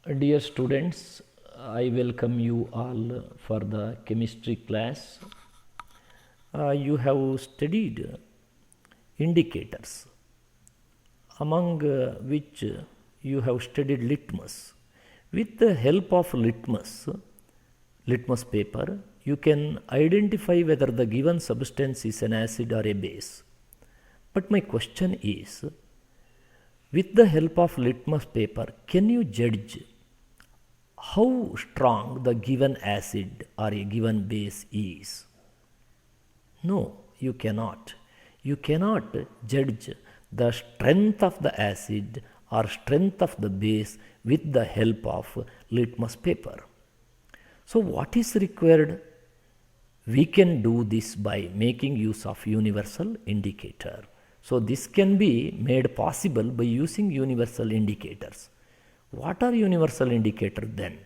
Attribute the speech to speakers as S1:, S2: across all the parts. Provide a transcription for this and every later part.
S1: Dear students, I welcome you all for the chemistry class. You have studied indicators, among which you have studied litmus. With the help of litmus paper, you can identify whether the given substance is an acid or a base. But my question is, with the help of litmus paper, can you judge how strong the given acid or a given base is? No, you cannot. You cannot judge the strength of the acid or strength of the base with the help of litmus paper. So, what is required? We can do this by making use of universal indicator. So, this can be made possible by using universal indicators. What are universal indicators then?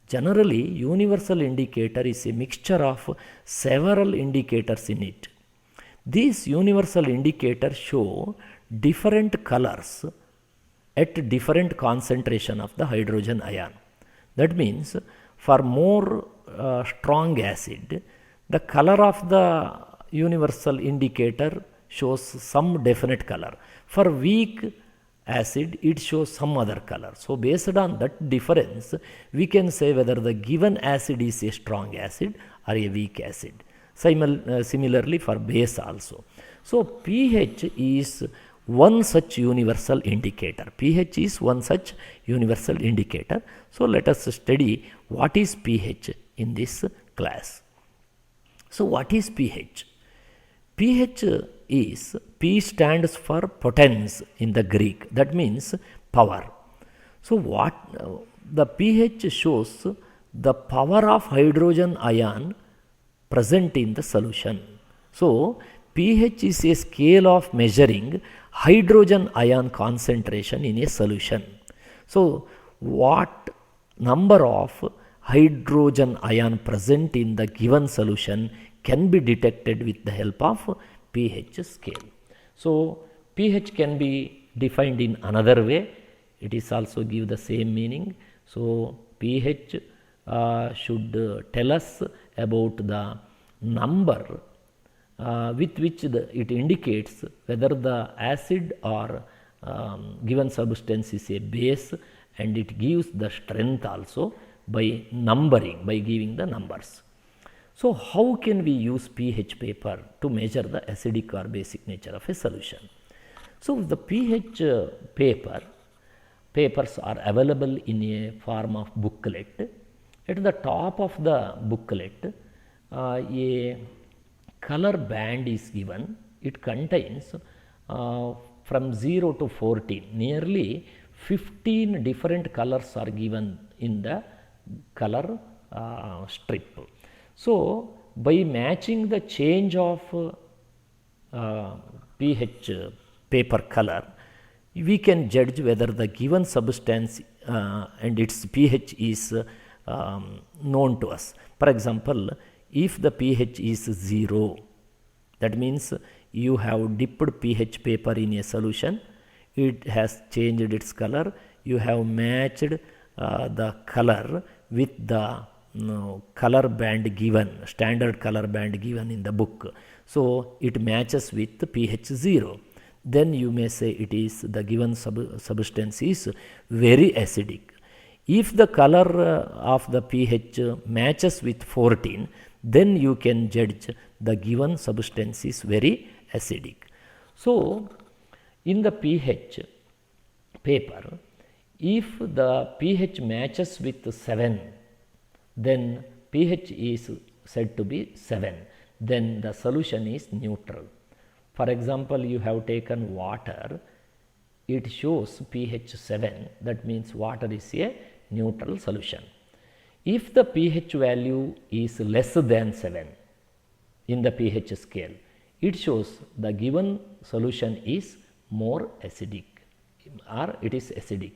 S1: Generally, universal indicator is a mixture of several indicators in it. These universal indicators show different colors at different concentration of the hydrogen ion. That means for more strong acid, the color of the universal indicator shows some definite color. For weak acid, it shows some other color. So, based on that difference, we can say whether the given acid is a strong acid or a weak acid. Similarly for base also. So, pH is one such universal indicator. pH is one such universal indicator. So, let us study what is pH in this class. So, what is pH? pH is, P stands for potens in the Greek, that means power. So, what the pH shows the power of hydrogen ion present in the solution. So, pH is a scale of measuring hydrogen ion concentration in a solution. So, what number of hydrogen ion present in the given solution can be detected with the help of pH scale. So, pH can be defined in another way. It is also give the same meaning. So, pH should tell us about the number with which it indicates whether the acid or given substance is a base, and it gives the strength also by numbering, by giving the numbers. So, how can we use pH paper to measure the acidic or basic nature of a solution? So, the pH papers are available in a form of booklet. At the top of the booklet, a color band is given. It contains from 0 to 14, nearly 15 different colors are given in the color strip. So, by matching the change of pH paper color, we can judge whether the given substance and its pH is known to us. For example, if the pH is 0, that means you have dipped pH paper in a solution, it has changed its color, you have matched the color with the color band given, standard color band given in the book. So, it matches with pH 0. Then you may say it is the given substance is very acidic. If the color of the pH matches with 14, then you can judge the given substance is very acidic. So, in the pH paper, if the pH matches with 7, then pH is said to be 7, then the solution is neutral. For example, you have taken water, it shows pH 7, that means water is a neutral solution. If the pH value is less than 7 in the pH scale, it shows the given solution is more acidic or it is acidic.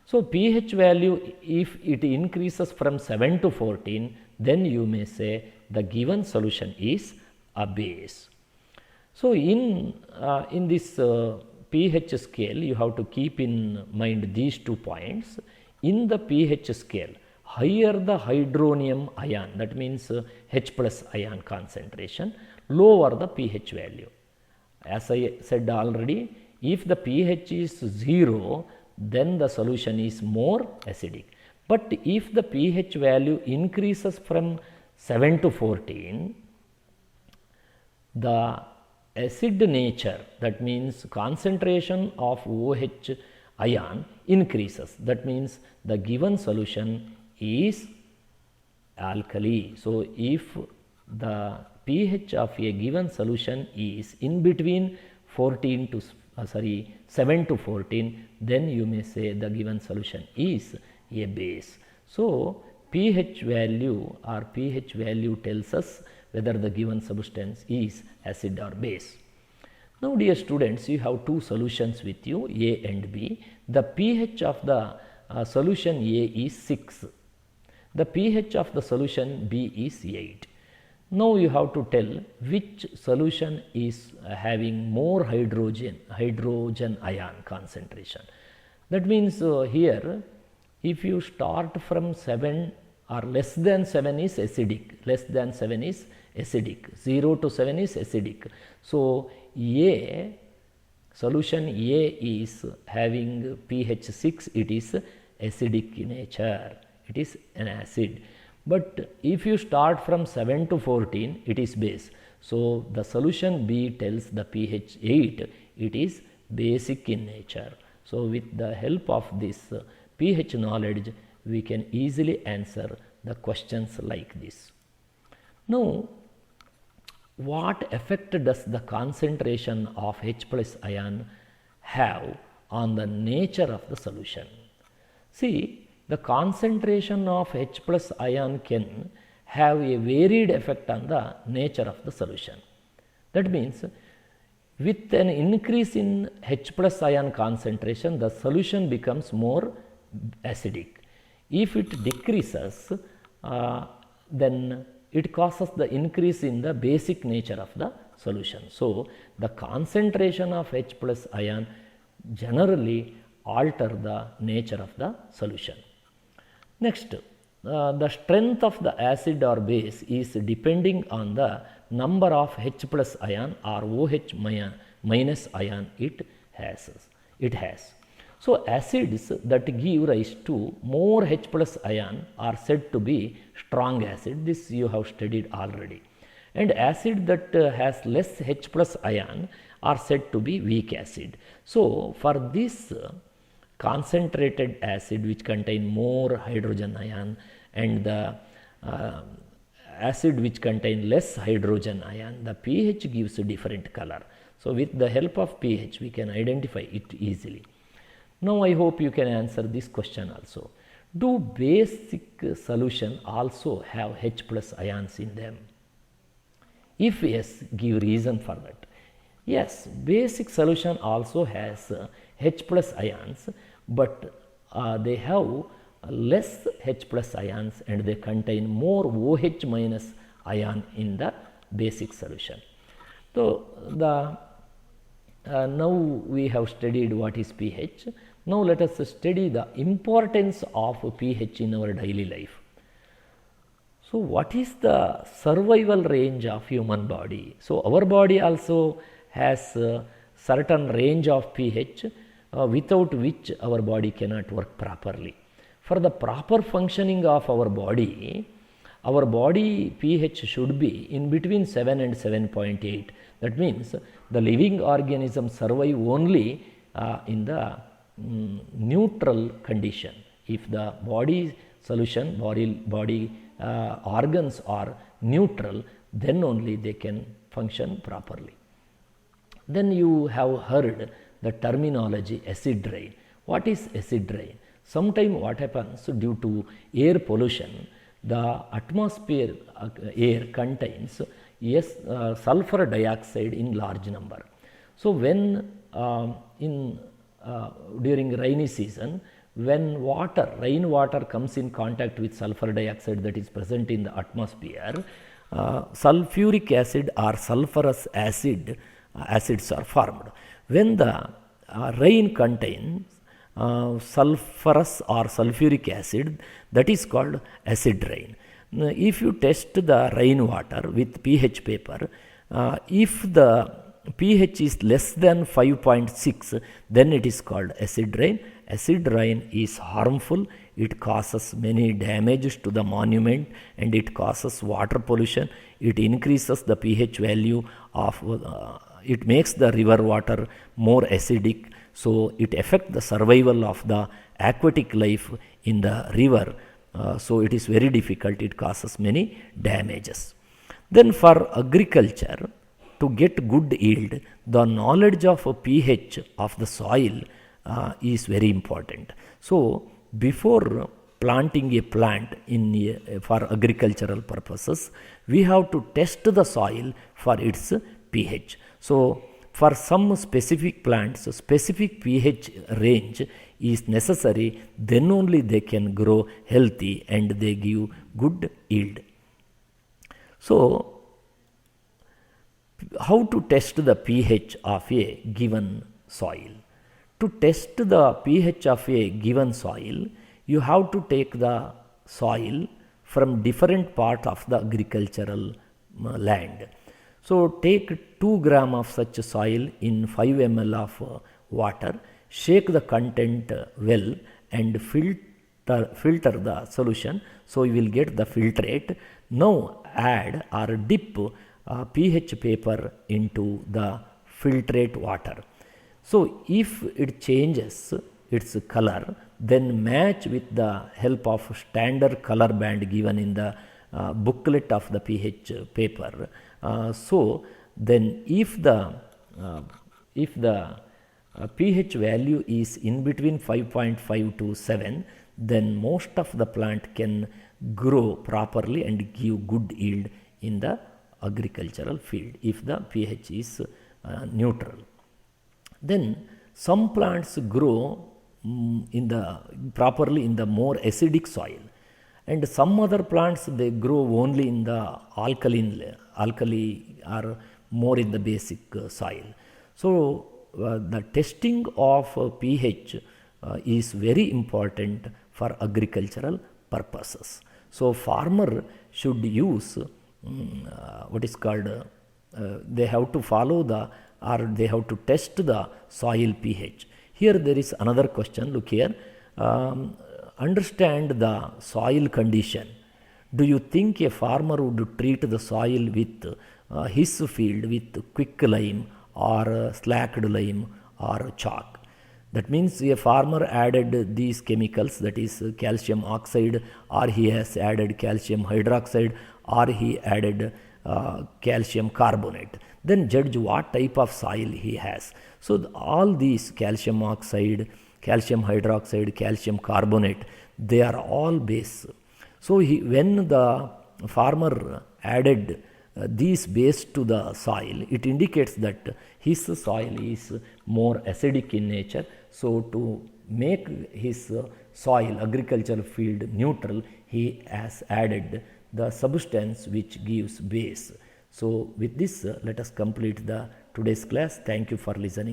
S1: So, pH value, if it increases from 7 to 14, then you may say the given solution is a base. So, in this pH scale, you have to keep in mind these 2 points. in the pH scale, higher the hydronium ion, that means H plus ion concentration, lower the pH value. As I said already, if the pH is 0, then the solution is more acidic. But if the pH value increases from 7 to 14, the acid nature, that means concentration of OH ion increases. That means the given solution is alkali. So, if the pH of a given solution is in between 7 to 14, then you may say the given solution is a base. So, pH value tells us whether the given substance is acid or base. Now, dear students, you have two solutions with you, A and B. The pH of the solution A is 6. The pH of the solution B is 8. Now, you have to tell which solution is having more hydrogen ion concentration. That means here, if you start from 7 or less than 7 is acidic, 0 to 7 is acidic. So, solution A is having pH 6, it is acidic in nature, it is an acid. But if you start from 7 to 14, it is base. So, the solution B tells the pH 8, it is basic in nature. So, with the help of this pH knowledge, we can easily answer the questions like this. Now, what effect does the concentration of H plus ion have on the nature of the solution? See, the concentration of H plus ion can have a varied effect on the nature of the solution. That means, with an increase in H plus ion concentration, the solution becomes more acidic. If it decreases, then it causes the increase in the basic nature of the solution. So, the concentration of H plus ion generally alter the nature of the solution. Next, the strength of the acid or base is depending on the number of H plus ion or OH minus ion it has. So, acids that give rise to more H plus ion are said to be strong acid. This you have studied already. And acid that has less H plus ion are said to be weak acid. So, for this concentrated acid which contain more hydrogen ion and the acid which contain less hydrogen ion, the pH gives a different color. So, with the help of pH we can identify it easily. Now, I hope you can answer this question also. Do basic solution also have H plus ions in them? If yes, give reason for that. Yes, basic solution also has H plus ions, but they have less H plus ions and they contain more OH minus ion in the basic solution. So, now we have studied what is pH. Now, let us study the importance of pH in our daily life. So, what is the survival range of human body? So, our body also has a certain range of pH without which our body cannot work properly. For the proper functioning of our body pH should be in between 7 and 7.8. That means, the living organisms survive only in the neutral condition. If the body solution, body organs are neutral, then only they can function properly. Then you have heard the terminology acid rain. What is acid rain? Sometimes what happens due to air pollution, the atmosphere air contains sulfur dioxide in large number. So, when during rainy season, when rainwater comes in contact with sulfur dioxide that is present in the atmosphere, sulfuric acid or sulfurous acids are formed. When the rain contains sulfurous or sulfuric acid, that is called acid rain. If you test the rainwater with pH paper, if the pH is less than 5.6, then it is called acid rain. Acid rain is harmful. It causes many damages to the monument, and it causes water pollution. It increases the pH value of, it makes the river water more acidic. So it affects the survival of the aquatic life in the river. So it is very difficult. It causes many damages. Then for agriculture, to get good yield, the knowledge of pH of the soil is very important. So before planting a plant for agricultural purposes, we have to test the soil for its pH. So for some specific plants, specific pH range is necessary, then only they can grow healthy and they give good yield. So how to test the pH of a given soil? To test the pH of a given soil, you have to take the soil from different parts of the agricultural land. So take 2 gram of such soil in 5 ml of water, shake the content well and filter the solution, so you will get the filtrate. Now add or dip pH paper into the filtrate water. So if it changes its color, then match with the help of standard color band given in the booklet of the pH paper. So then if the pH value is in between 5.5 to 7, then most of the plant can grow properly and give good yield in the agricultural field if the pH is neutral. Then some plants grow properly in the more acidic soil, and some other plants they grow only in the alkali or more in the basic soil. So the testing of pH is very important for agricultural purposes. So farmer should use what is called they have to follow they have to test the soil pH. Here there is another question. Look here. Understand the soil condition. Do you think a farmer would treat the soil with his field with quick lime or slacked lime or chalk? That means a farmer added these chemicals, that is calcium oxide, or he has added calcium hydroxide, or he added calcium carbonate. Then judge what type of soil he has. So all these calcium oxide, calcium hydroxide, calcium carbonate, they are all base. So when the farmer added these base to the soil, it indicates that his soil is more acidic in nature. So to make his soil, agricultural field neutral, he has added the substance which gives base. So with this, let us complete the today's class. Thank you for listening.